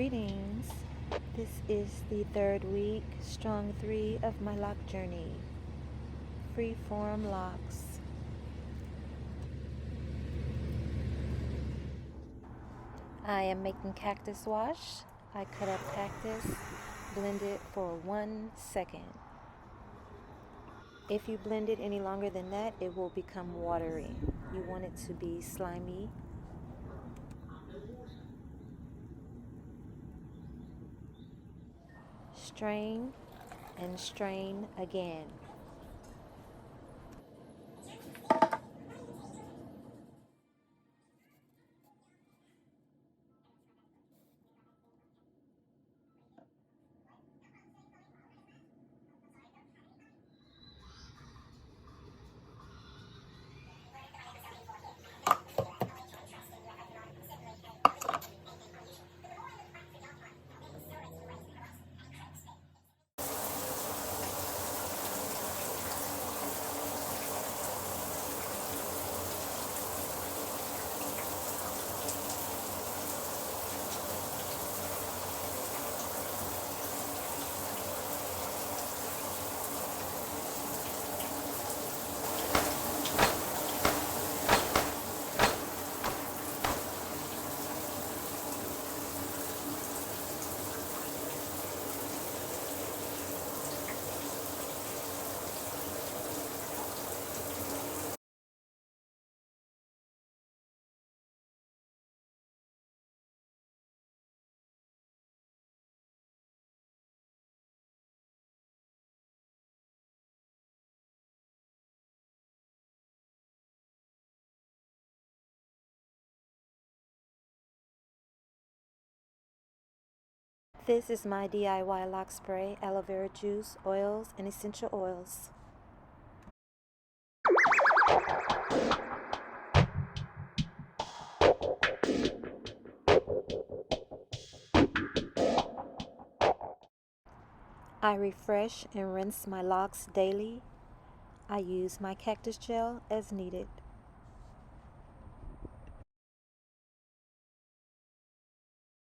Greetings. This is the third week, strong 3 of my lock journey. Freeform locks. I am making cactus wash. I cut up cactus, blend it for 1 second. If you blend it any longer than that, it will become watery. You want it to be slimy. Strain and strain again. This is my DIY lock spray, aloe vera juice, oils, and essential oils. I refresh and rinse my locks daily. I use my cactus gel as needed.